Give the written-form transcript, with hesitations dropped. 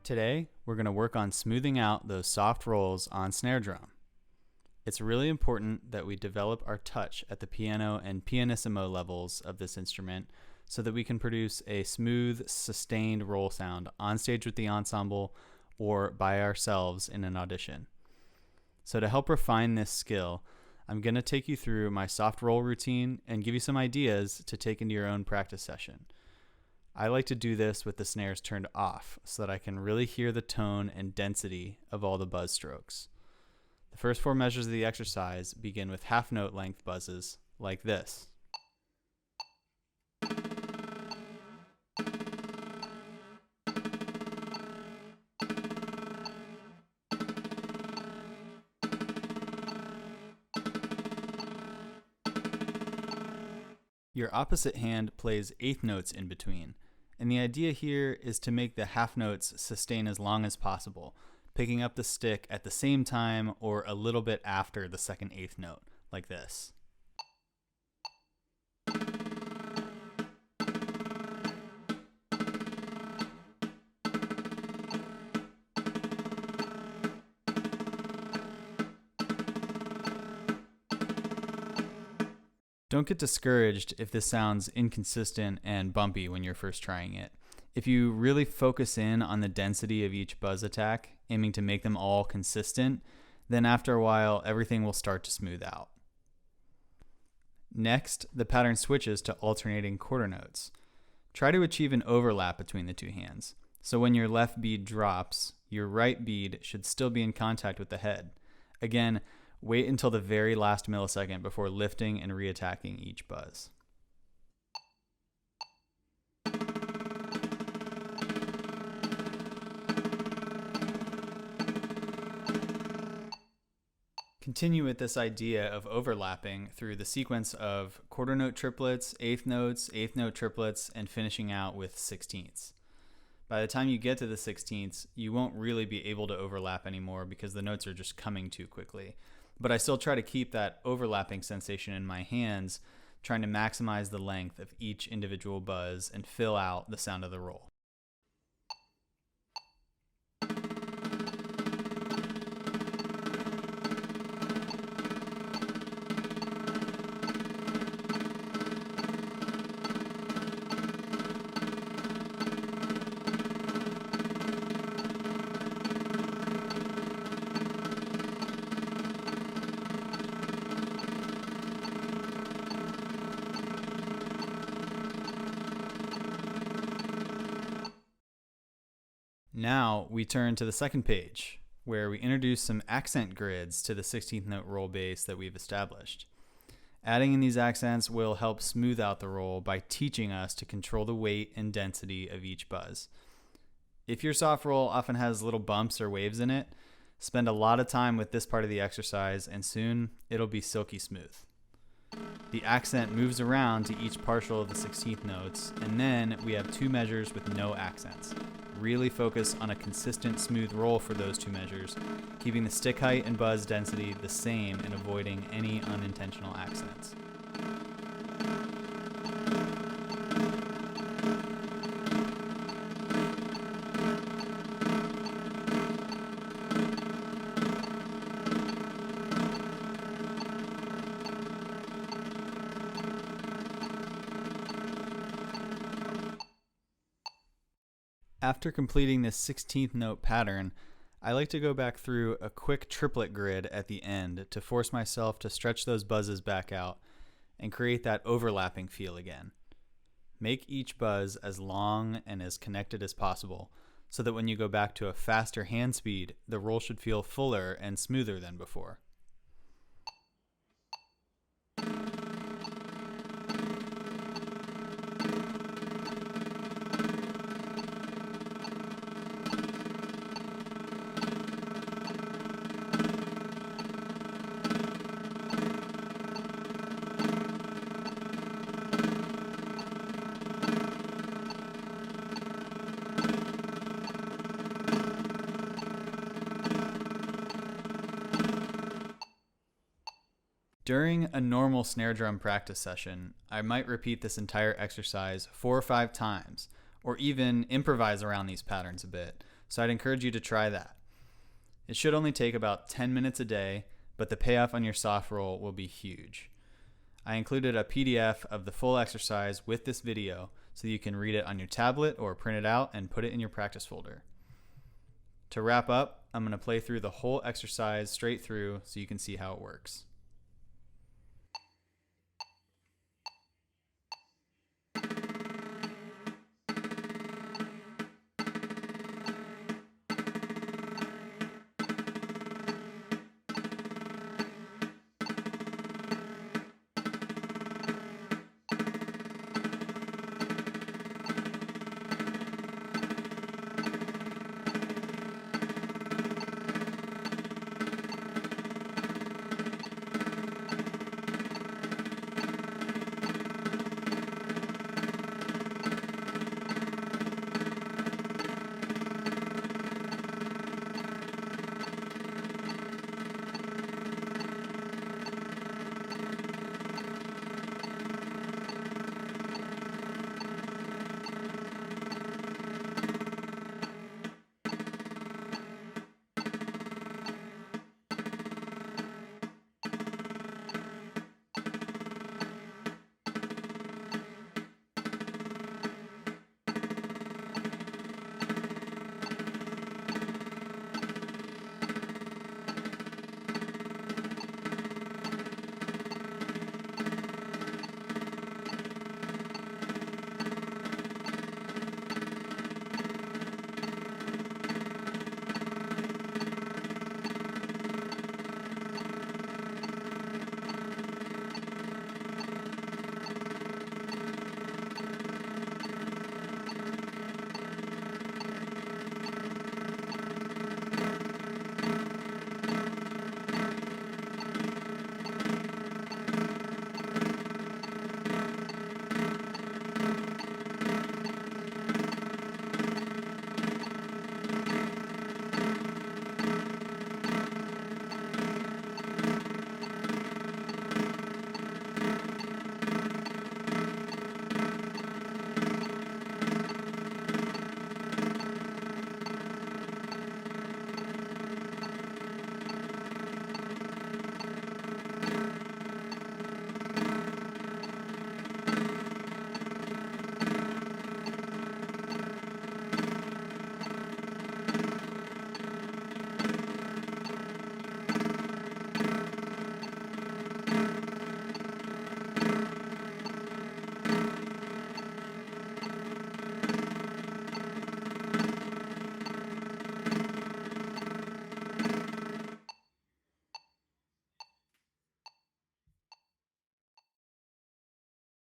Today, we're going to work on smoothing out those soft rolls on snare drum. It's really important that we develop our touch at the piano and pianissimo levels of this instrument so that we can produce a smooth, sustained roll sound on stage with the ensemble or by ourselves in an audition. So to help refine this skill, I'm going to take you through my soft roll routine and give you some ideas to take into your own practice session. I like to do this with the snares turned off so that I can really hear the tone and density of all the buzz strokes. The first 4 measures of the exercise begin with half note length buzzes like this. Your opposite hand plays eighth notes in between, and the idea here is to make the half notes sustain as long as possible, picking up the stick at the same time or a little bit after the second eighth note, like this. Don't get discouraged if this sounds inconsistent and bumpy when you're first trying it. If you really focus in on the density of each buzz attack, aiming to make them all consistent, then after a while, everything will start to smooth out. Next, the pattern switches to alternating quarter notes. Try to achieve an overlap between the two hands. So when your left bead drops, your right bead should still be in contact with the head. Again, wait until the very last millisecond before lifting and reattacking each buzz. Continue with this idea of overlapping through the sequence of quarter note triplets, eighth note triplets, and finishing out with sixteenths. By the time you get to the sixteenths, you won't really be able to overlap anymore because the notes are just coming too quickly. But I still try to keep that overlapping sensation in my hands, trying to maximize the length of each individual buzz and fill out the sound of the roll. Now we turn to the second page, where we introduce some accent grids to the 16th note roll base that we've established. Adding in these accents will help smooth out the roll by teaching us to control the weight and density of each buzz. If your soft roll often has little bumps or waves in it, spend a lot of time with this part of the exercise and soon it'll be silky smooth. The accent moves around to each partial of the 16th notes, and then we have 2 measures with no accents. Really focus on a consistent smooth roll for those 2 measures, keeping the stick height and buzz density the same and avoiding any unintentional accents. After completing this 16th note pattern, I like to go back through a quick triplet grid at the end to force myself to stretch those buzzes back out and create that overlapping feel again. Make each buzz as long and as connected as possible so that when you go back to a faster hand speed, the roll should feel fuller and smoother than before. During a normal snare drum practice session, I might repeat this entire exercise 4 or 5 times, or even improvise around these patterns a bit, so I'd encourage you to try that. It should only take about 10 minutes a day, but the payoff on your soft roll will be huge. I included a PDF of the full exercise with this video so you can read it on your tablet or print it out and put it in your practice folder. To wrap up, I'm going to play through the whole exercise straight through so you can see how it works.